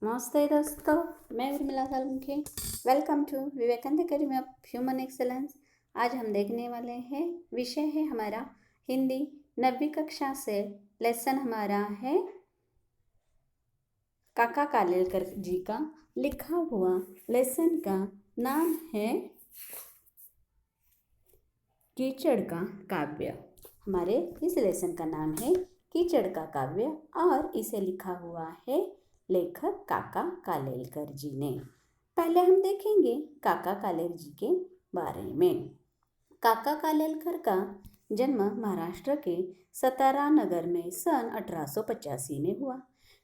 नमस्ते दोस्तों, मैं Urmila Salunkhe. Welcome to Vivekananda academy of human excellence. आज हम देखने वाले हैं, विषय है हमारा हिंदी 9वीं कक्षा से। लेसन हमारा है काका कालेलकर जी का लिखा हुआ। लेसन का नाम है कीचड़ का काव्य। हमारे इस लेसन का नाम है कीचड़ का काव्य और इसे लिखा हुआ है लेखक काका कालेलकर जी ने। पहले हम देखेंगे काका कालेलकर जी के बारे में। काका कालेलकर का जन्म महाराष्ट्र के सतारा नगर में सन 1885 में हुआ।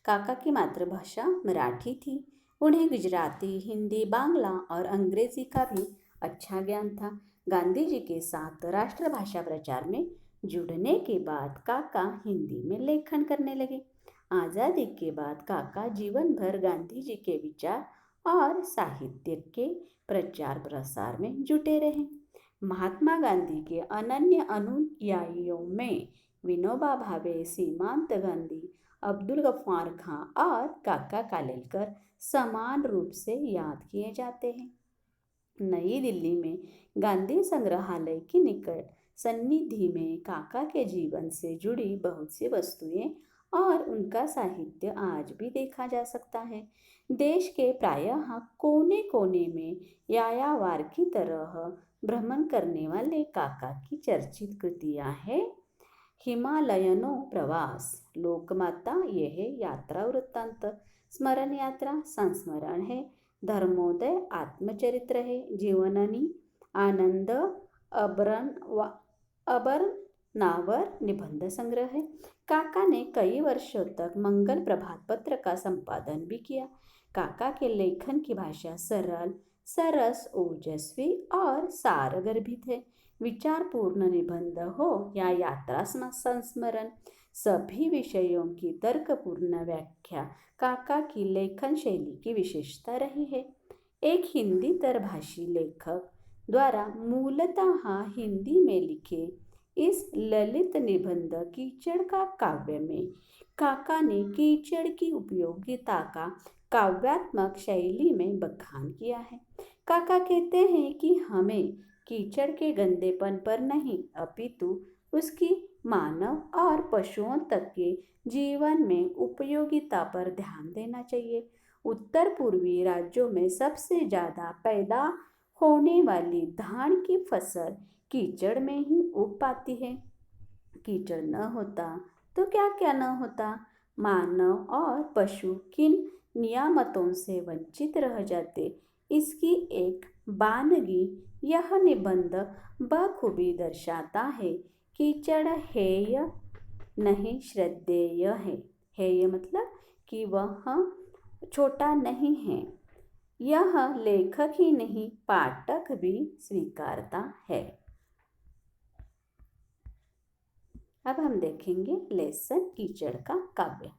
काका की मातृभाषा मराठी थी। उन्हें गुजराती, हिंदी, बांग्ला और अंग्रेजी का भी अच्छा ज्ञान था। गांधी जी के साथ राष्ट्रभाषा प्रचार में जुड़ने के बाद काका हिंदी में लेखन करने लगे। आज़ादी के बाद काका जीवन भर गांधी जी के विचार और साहित्य के प्रचार प्रसार में जुटे रहे। महात्मा गांधी के अनन्य अनुयायियों में विनोबा भावे, सीमांत गांधी, अब्दुल गफ्फार खां और काका कालेलकर समान रूप से याद किए जाते हैं। नई दिल्ली में गांधी संग्रहालय के निकट सन्निधि में काका के जीवन से जुड़ी बहुत सी वस्तुएं और उनका साहित्य आज भी देखा जा सकता है। देश के प्रायः कोने कोने में यायावार की तरह भ्रमण करने वाले काका की चर्चित कृतियां हैं हिमालयनो प्रवास, लोकमाता, यह यात्रा वृत्तांत, स्मरण यात्रा, संस्मरण है, धर्मोदय, आत्मचरित्र है, जीवननी, आनंद, अबरनावर, निबंध संग्रह है। काका ने कई वर्षों तक मंगल प्रभात पत्र का संपादन भी किया। काका के लेखन की भाषा सरल, सरस, ओजस्वी और सारगर्भित है। विचारपूर्ण निबंध हो या यात्रा संस्मरण, सभी विषयों की तर्कपूर्ण व्याख्या काका की लेखन शैली की विशेषता रही है। एक हिंदी तरभाषी लेखक द्वारा मूलतः हिंदी में लिखे इस ललित निबंध कीचड़ का काव्य में काका ने कीचड़ की उपयोगिता का काव्यात्मक शैली में बखान किया है। काका कहते हैं कि हमें कीचड़ के गंदेपन पर नहीं अपितु उसकी मानव और पशुओं तक के जीवन में उपयोगिता पर ध्यान देना चाहिए। उत्तर पूर्वी राज्यों में सबसे ज़्यादा पैदा होने वाली धान की फसल कीचड़ में ही उग पाती है। कीचड़ न होता तो क्या क्या न होता, मानव और पशु किन नियामतों से वंचित रह जाते, इसकी एक बानगी यह निबंध बखूबी दर्शाता है। कीचड़ हेय नहीं श्रद्धेय है। हेय मतलब कि वह छोटा नहीं है। यह लेखक ही नहीं पाठक भी स्वीकारता है। अब हम देखेंगे लेसन कीचड़ का काव्य।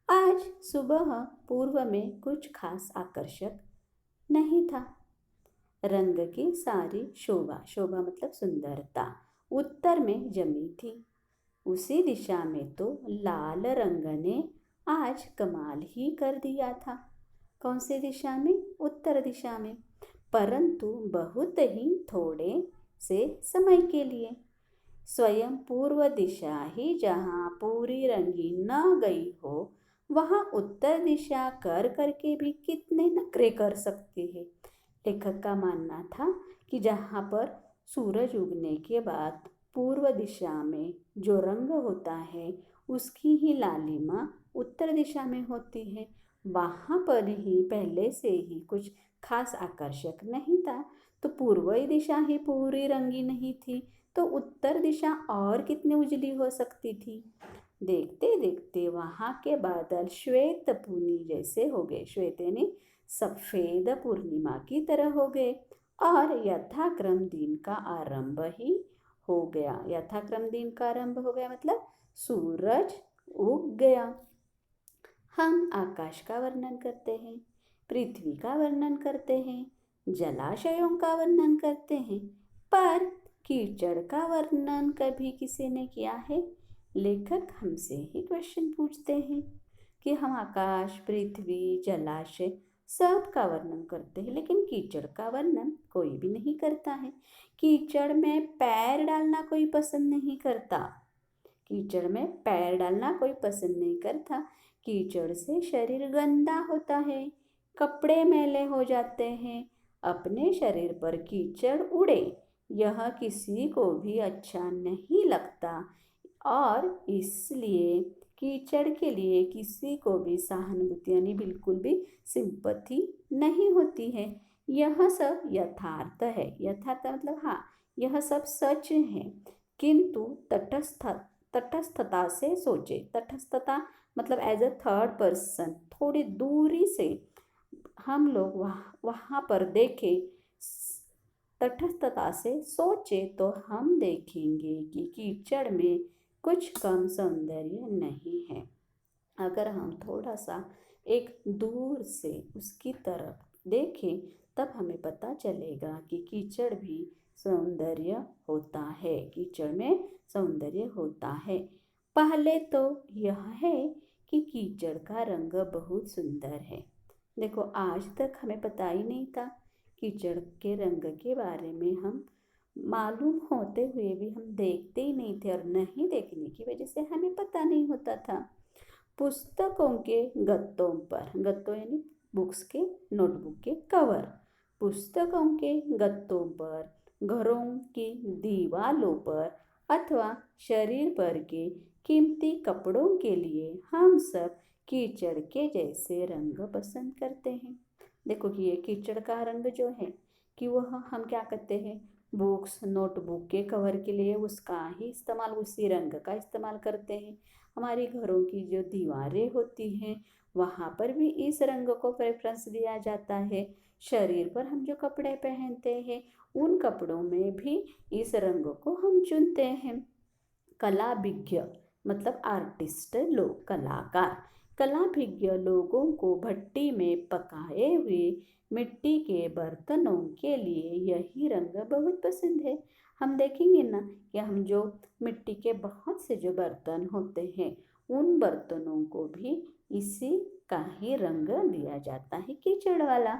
आज सुबह पूर्व में कुछ खास आकर्षक नहीं था। रंग की सारी शोभा, शोभा मतलब सुंदरता, उत्तर में जमी थी। उसी दिशा में तो लाल रंग ने आज कमाल ही कर दिया था। कौन सी दिशा में? उत्तर दिशा में, परंतु बहुत ही थोड़े से समय के लिए। स्वयं पूर्व दिशा ही जहाँ पूरी रंगी न गई हो, वहाँ उत्तर दिशा कर करके भी कितने नखरे कर सकती है। लेखक का मानना था कि जहाँ पर सूरज उगने के बाद पूर्व दिशा में जो रंग होता है उसकी ही लालिमा उत्तर दिशा में होती है। वहाँ पर ही पहले से ही कुछ खास आकर्षक नहीं था, तो पूर्वी दिशा ही पूरी रंगी नहीं थी, तो उत्तर दिशा और कितनी उजली हो सकती थी। देखते देखते वहाँ के बादल श्वेत पूनी जैसे हो गए। श्वेत यानी सफ़ेद पूर्णिमा की तरह हो गए और यथाक्रम दिन का आरंभ ही हो गया। यथाक्रम दिन का आरंभ हो गया मतलब सूरज उग गया। हम आकाश का वर्णन करते हैं, पृथ्वी का वर्णन करते हैं, जलाशयों का वर्णन करते हैं, पर कीचड़ का वर्णन कभी किसी ने किया है? लेखक हमसे ही क्वेश्चन पूछते हैं। कि हम आकाश, पृथ्वी, जलाशय सब का वर्णन करते हैं, लेकिन कीचड़ का वर्णन कोई भी नहीं करता है। कीचड़ में पैर डालना कोई पसंद नहीं करता। कीचड़ में पैर डालना कोई पसंद नहीं करता। कीचड़ से शरीर गंदा होता है, कपड़े मैले हो जाते हैं। अपने शरीर पर कीचड़ उड़े, यह किसी को भी अच्छा नहीं लगता और इसलिए कीचड़ के लिए किसी को भी सहानुभूति यानी बिल्कुल भी सिंपैथी नहीं होती है। यह सब यथार्थ है। यथार्थ मतलब हाँ, यह सब सच है, किंतु तटस्थता से सोचे। तटस्थता मतलब एज अ थर्ड पर्सन, थोड़ी दूरी से हम लोग वहाँ पर देखें, तटस्थता से सोचे तो हम देखेंगे कि कीचड़ में कुछ कम सौंदर्य नहीं है। अगर हम थोड़ा सा एक दूर से उसकी तरफ देखें तब हमें पता चलेगा कि कीचड़ भी सौंदर्य होता है। कीचड़ में सौंदर्य होता है। पहले तो यह है कि कीचड़ का रंग बहुत सुंदर है। देखो, आज तक हमें पता ही नहीं था। कीचड़ के रंग के बारे में हम मालूम होते हुए भी हम देखते ही नहीं थे और नहीं देखने की वजह से हमें पता नहीं होता था। पुस्तकों के गत्तों पर, गत्तों यानी बुक्स के, नोटबुक के कवर, पुस्तकों के गत्तों पर, घरों की दीवालों पर अथवा शरीर पर के कीमती कपड़ों के लिए हम सब कीचड़ के जैसे रंग पसंद करते हैं। देखो कि ये कीचड़ का रंग जो है कि वह हम क्या करते हैं, बुक्स, नोटबुक के कवर के लिए उसका ही इस्तेमाल, उसी रंग का इस्तेमाल करते हैं। हमारी घरों की जो दीवारें होती हैं वहाँ पर भी इस रंग को प्रेफरेंस दिया जाता है। शरीर पर हम जो कपड़े पहनते हैं उन कपड़ों में भी इस रंग को हम चुनते हैं। कलाभिज्ञ मतलब आर्टिस्ट लोग, कलाकार, कलाभिज्ञ लोगों को भट्टी में पकाए हुए मिट्टी के बर्तनों के लिए यही रंग बहुत पसंद है। हम देखेंगे ना कि हम जो मिट्टी के बहुत से जो बर्तन होते हैं उन बर्तनों को भी इसी का ही रंग दिया जाता है, कीचड़ वाला।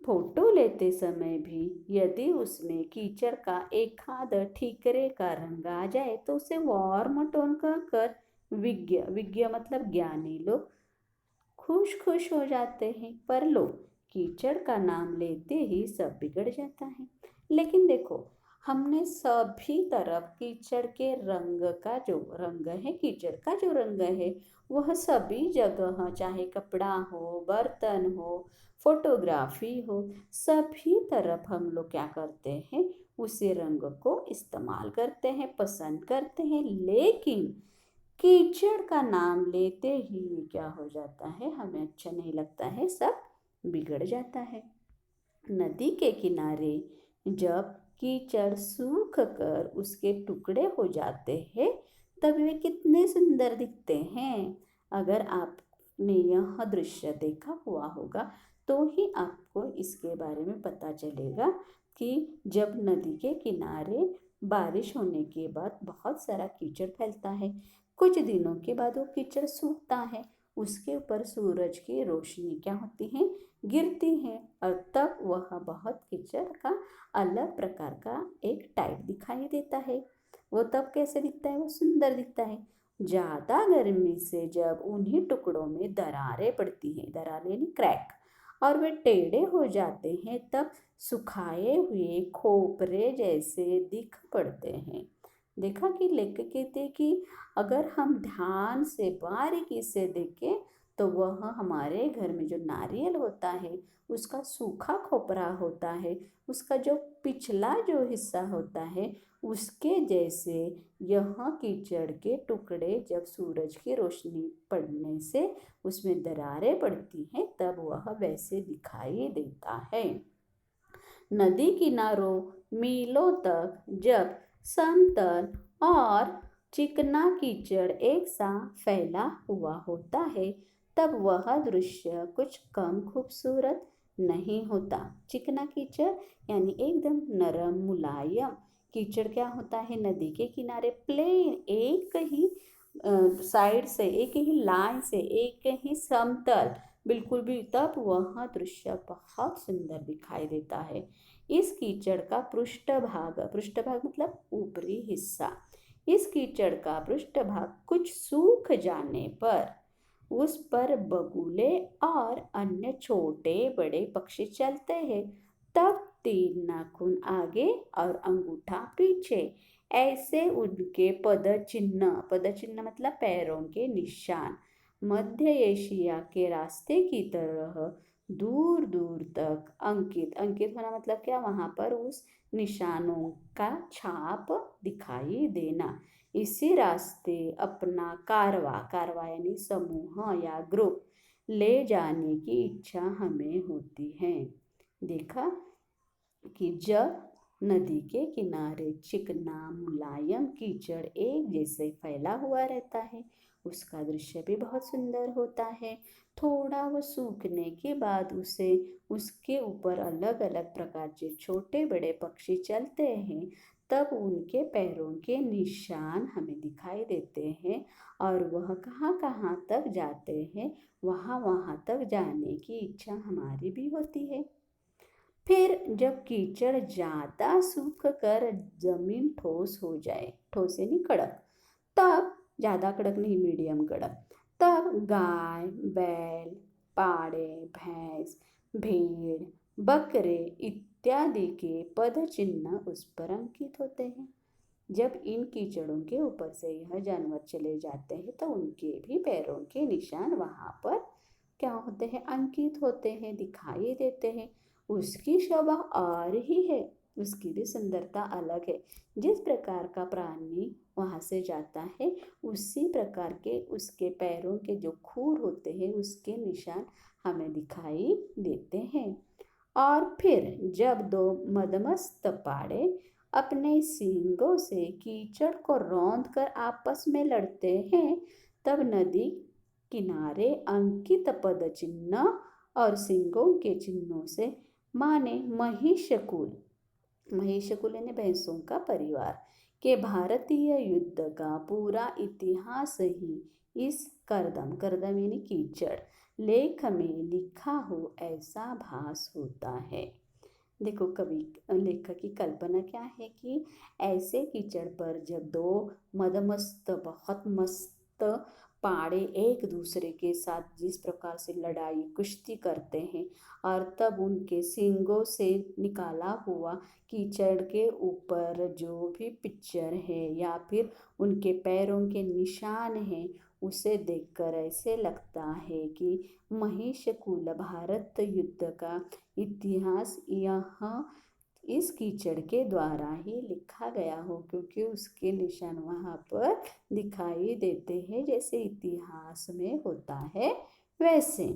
फोटो लेते समय भी यदि उसमें कीचड़ का एक आध ठीकरे का रंग आ जाए तो उसे वार्म टोन कहकर विज्ञ, विज्ञ मतलब ज्ञानी लोग खुश खुश हो जाते हैं। पर लोग कीचड़ का नाम लेते ही सब बिगड़ जाता है। लेकिन देखो, हमने सभी तरफ कीचड़ के रंग का जो रंग है, कीचड़ का जो रंग है वह सभी जगह, चाहे कपड़ा हो, बर्तन हो, फोटोग्राफी हो, सभी तरफ हम लोग क्या करते हैं, उसी रंग को इस्तेमाल करते हैं, पसंद करते हैं। लेकिन कीचड़ का नाम लेते ही क्या हो जाता है, हमें अच्छा नहीं लगता है, सब बिगड़ जाता है। नदी के किनारे जब कीचड़ सूख कर उसके टुकड़े हो जाते हैं तब वे कितने सुंदर दिखते हैं। अगर आपने यह दृश्य देखा हुआ होगा तो ही आपको इसके बारे में पता चलेगा कि जब नदी के किनारे बारिश होने के बाद बहुत सारा कीचड़ फैलता है, कुछ दिनों के बाद वो कीचड़ सूखता है, उसके ऊपर सूरज की रोशनी क्या होती है, गिरती है और तब वह बहुत कीचड़ का अलग प्रकार का एक टाइप दिखाई देता है। वो तब कैसे दिखता है, वो सुंदर दिखता है। ज़्यादा गर्मी से जब उन्हीं टुकड़ों में दरारें पड़ती हैं, दरारें यानी क्रैक, और वे टेढ़े हो जाते हैं तब सुखाए हुए खोपरे जैसे दिख पड़ते हैं। देखा कि लेखक कहते कि अगर हम ध्यान से बारीकी से देखें तो वह हमारे घर में जो नारियल होता है उसका सूखा खोपरा होता है, उसका जो पिछला जो हिस्सा होता है उसके जैसे यह कीचड़ के टुकड़े जब सूरज की रोशनी पड़ने से उसमें दरारें पड़ती हैं तब वह वैसे दिखाई देता है। नदी किनारों मीलों तक जब समतल और चिकना कीचड़ एक सा फैला हुआ होता है तब वह दृश्य कुछ कम खूबसूरत नहीं होता। चिकना कीचड़ यानी एकदम नरम मुलायम कीचड़ क्या होता है, नदी के किनारे प्लेन एक ही साइड से, एक ही लाइन से, एक ही समतल, बिल्कुल भी, तब वह दृश्य बहुत सुंदर दिखाई देता है। इस कीचड़ का पृष्ठभाग, पृष्ठभाग मतलब ऊपरी हिस्सा, इस कीचड़ का पृष्ठभाग कुछ सूख जाने पर उस पर बगुले और अन्य छोटे बड़े पक्षी चलते हैं। तब तीन नाखून आगे और अंगूठा पीछे, ऐसे उनके पद चिन्ह मतलब पैरों के निशान मध्य एशिया के रास्ते की तरह दूर दूर तक अंकित, अंकित होना मतलब क्या, वहां पर उस निशानों का छाप दिखाई देना। इसी रास्ते अपना कारवा, कारवा यानी समूह या ग्रुप, ले जाने की इच्छा हमें होती है। देखा कि जब नदी के किनारे चिकना मुलायम कीचड़ एक जैसे फैला हुआ रहता है, उसका दृश्य भी बहुत सुंदर होता है। थोड़ा वो सूखने के बाद उसे, उसके ऊपर अलग अलग प्रकार के छोटे बड़े पक्षी चलते हैं, तब उनके पैरों के निशान हमें दिखाई देते हैं और वह कहाँ कहाँ तक जाते हैं, वहाँ वहाँ तक जाने की इच्छा हमारी भी होती है। फिर जब कीचड़ ज़्यादा सूख कर जमीन ठोस हो जाए, ठोस यानी कड़क, तब, ज़्यादा कड़क नहीं, मीडियम कड़क, तब गाय, बैल, पाड़े, भैंस, भेड़, बकरे इत्यादि के पद चिन्ह उस पर अंकित होते हैं। जब इन कीचड़ों के ऊपर से यह जानवर चले जाते हैं तो उनके भी पैरों के निशान वहाँ पर क्या होते हैं, अंकित होते हैं, दिखाई देते हैं। उसकी शोभा और ही है, उसकी भी सुंदरता अलग है। जिस प्रकार का प्राणी वहाँ से जाता है, उसी प्रकार के उसके पैरों के जो खूर होते हैं, उसके निशान हमें दिखाई देते हैं। और फिर जब दो मदमस्त पाड़े अपने सींगों से कीचड़ को रौंद कर आपस में लड़ते हैं, तब नदी किनारे अंकित पद चिन्ह और सींगों के चिन्हों से, माने महिषकुल, महिषकुल यानी भैंसों का परिवार, के भारतीय युद्ध का पूरा इतिहास ही इस करदम, करदम यानी कीचड़, लेख में लिखा हो ऐसा भास होता है। देखो, कवि, लेखक की कल्पना क्या है कि ऐसे कीचड़ पर जब दो मदमस्त, बहुत मस्त पाड़े एक दूसरे के साथ जिस प्रकार से लड़ाई कुश्ती करते हैं, और तब उनके सींगों से निकाला हुआ कीचड़ के ऊपर जो भी पिक्चर है या फिर उनके पैरों के निशान हैं, उसे देखकर ऐसे लगता है कि महिषकुल भारत युद्ध का इतिहास यहाँ इस कीचड़ के द्वारा ही लिखा गया हो, क्योंकि उसके निशान वहाँ पर दिखाई देते हैं जैसे इतिहास में होता है वैसे।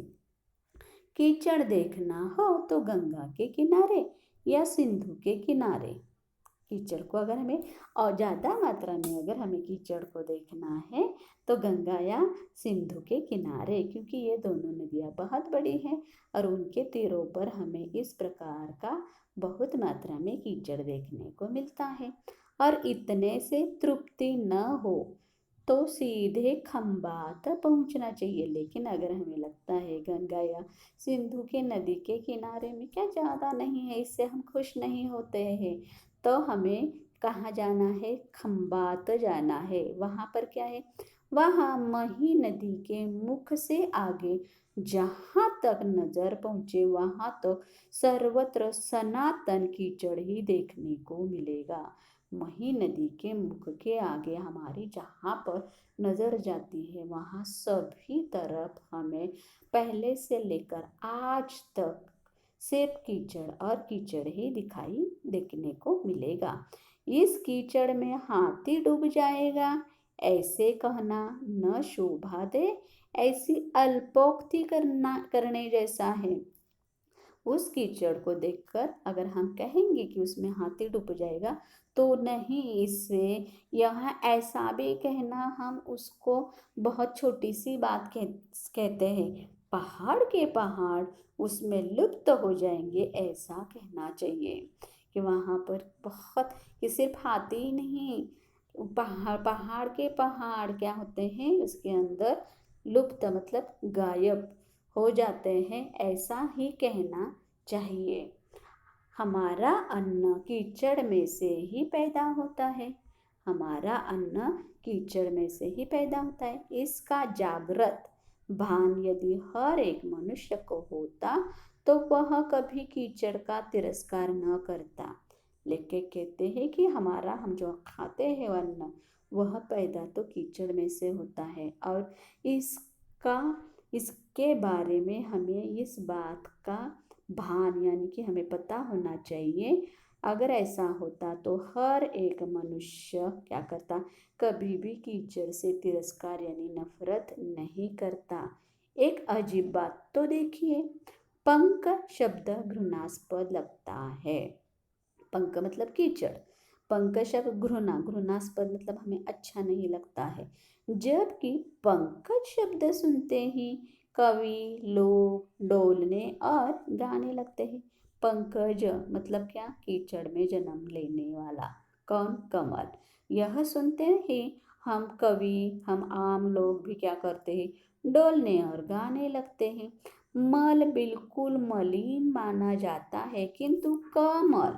कीचड़ देखना हो तो गंगा के किनारे या सिंधु के किनारे, कीचड़ को अगर हमें, और ज़्यादा मात्रा में अगर हमें कीचड़ को देखना है तो गंगा या सिंधु के किनारे, क्योंकि ये दोनों नदियाँ बहुत बड़ी हैं और उनके तीरों पर हमें इस प्रकार का बहुत मात्रा में कीचड़ देखने को मिलता है। और इतने से तृप्ति न हो तो सीधे खंबात पहुंचना चाहिए। लेकिन अगर हमें लगता है गंगा या सिंधु के नदी के किनारे में क्या ज़्यादा नहीं है, इससे हम खुश नहीं होते हैं, तो हमें कहाँ जाना है, खंबात जाना है। वहाँ पर क्या है, वहाँ मही नदी के मुख से आगे जहाँ तक नजर पहुँचे वहाँ तक सर्वत्र सनातन कीचड़ ही देखने को मिलेगा। मही नदी के मुख के आगे हमारी जहाँ पर नजर जाती है, वहाँ सभी तरफ हमें पहले से लेकर आज तक सिर्फ कीचड़ और कीचड़ ही दिखाई देखने को मिलेगा। इस कीचड़ में हाथी डूब जाएगा ऐसे कहना न शोभा दे, ऐसी अल्पोक्ति करने जैसा है। उस कीचड़ को देखकर अगर हम कहेंगे कि उसमें हाथी डूब जाएगा, तो नहीं, इससे यहाँ ऐसा भी कहना हम उसको बहुत छोटी सी बात कहते हैं, पहाड़ के पहाड़ उसमें लुप्त हो जाएंगे ऐसा कहना चाहिए। कि वहाँ पर बहुत, कि सिर्फ हाथी ही नहीं, पहाड़ के पहाड़ क्या होते हैं, उसके अंदर लुप्त मतलब गायब हो जाते हैं, ऐसा ही कहना चाहिए। हमारा अन्न कीचड़ में से ही पैदा होता है। हमारा अन्न कीचड़ में से ही पैदा होता है। इसका जागृत भान यदि हर एक मनुष्य को होता तो वह कभी कीचड़ का तिरस्कार न करता। लेकिन कहते हैं कि हमारा हम जो खाते हैं अन्न वह पैदा तो कीचड़ में से होता है, और इसके बारे में हमें इस बात का भान यानी कि हमें पता होना चाहिए। अगर ऐसा होता तो हर एक मनुष्य क्या करता, कभी भी कीचड़ से तिरस्कार यानी नफरत नहीं करता। एक अजीब बात तो देखिए, पंक शब्द घृणास्पद लगता है। पंक मतलब कीचड़, पंक शब्द घृणास्पद मतलब हमें अच्छा नहीं लगता है, जबकि पंकज शब्द सुनते ही कवि लोग डोलने और गाने लगते हैं। पंकज मतलब क्या, कीचड़ में जन्म लेने वाला। कौन, कमल। यह सुनते ही हम आम लोग भी क्या करते हैं, डोलने और गाने लगते हैं। मल बिल्कुल मलिन माना जाता है, किंतु कमल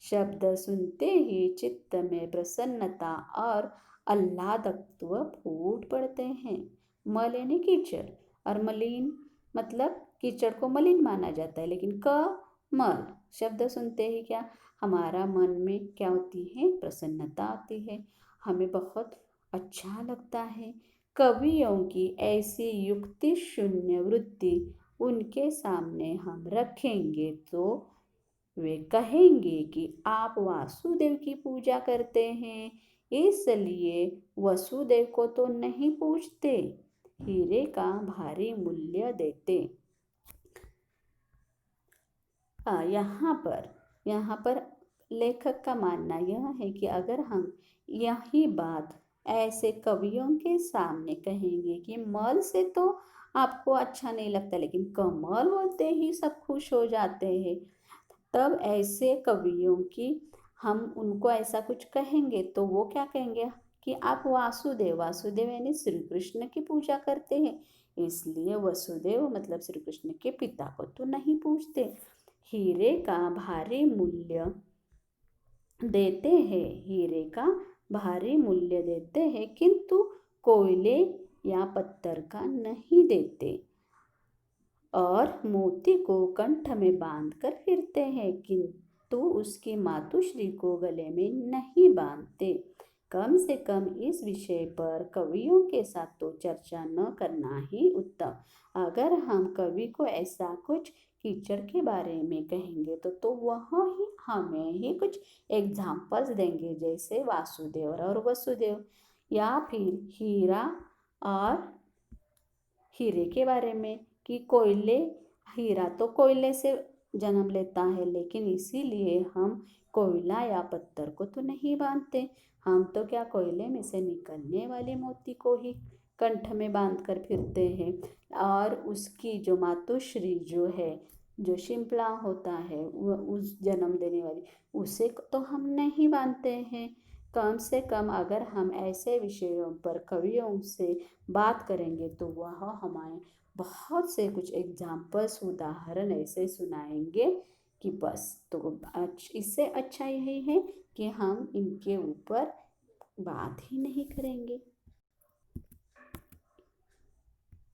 शब्द सुनते ही चित्त में प्रसन्नता और आह्लादत्व फूट पड़ते हैं। मल यानी कीचड़, और मलिन मतलब कीचड़ को मलिन माना जाता है, लेकिन कमल शब्द सुनते ही क्या, हमारा मन में क्या होती है, प्रसन्नता आती है, हमें बहुत अच्छा लगता है। कवियों की ऐसी युक्ति शून्य वृत्ति उनके सामने हम रखेंगे तो वे कहेंगे कि आप वासुदेव की पूजा करते हैं, इसलिए वसुदेव को तो नहीं पूजते, हीरे का भारी मूल्य देते। यहाँ पर लेखक का मानना यह है कि अगर हम यही बात ऐसे कवियों के सामने कहेंगे कि मल से तो आपको अच्छा नहीं लगता, लेकिन कमल बोलते ही सब खुश हो जाते हैं, तब ऐसे कवियों की हम उनको ऐसा कुछ कहेंगे तो वो क्या कहेंगे कि आप वासुदेव यानी श्री कृष्ण की पूजा करते हैं, इसलिए वसुदेव मतलब श्री कृष्ण के पिता को तो नहीं पूजते। हीरे का भारी मूल्य देते हैं, हीरे का भारी मूल्य देते हैं, किंतु कोयले या पत्थर का नहीं देते, और मोती को कंठ में बांध कर फिरते हैं, किंतु उसकी मातुश्री को गले में नहीं बांधते। कम से कम इस विषय पर कवियों के साथ तो चर्चा न करना ही उत्तम। अगर हम कवि को ऐसा कुछ कीचड़ के बारे में कहेंगे तो वह ही हमें ही कुछ एग्जाम्पल्स देंगे, जैसे वासुदेव और वसुदेव, या फिर हीरा और हीरे के बारे में कि हीरा तो कोयले से जन्म लेता है, लेकिन इसीलिए हम कोयला या पत्थर को तो नहीं बांधते, हम तो क्या कोयले में से निकलने वाले मोती को ही कंठ में बांध कर फिरते हैं, और उसकी जो मातुश्री जो है, जो शिंपला होता है वो उस जन्म देने वाली, उसे तो हम नहीं बांधते हैं। कम से कम अगर हम ऐसे विषयों पर कवियों से बात करेंगे तो वह हमारे बहुत से कुछ एग्जाम्पल्स उदाहरण ऐसे सुनाएंगे कि बस, तो इससे अच्छा यही है कि हम इनके ऊपर बात ही नहीं करेंगे।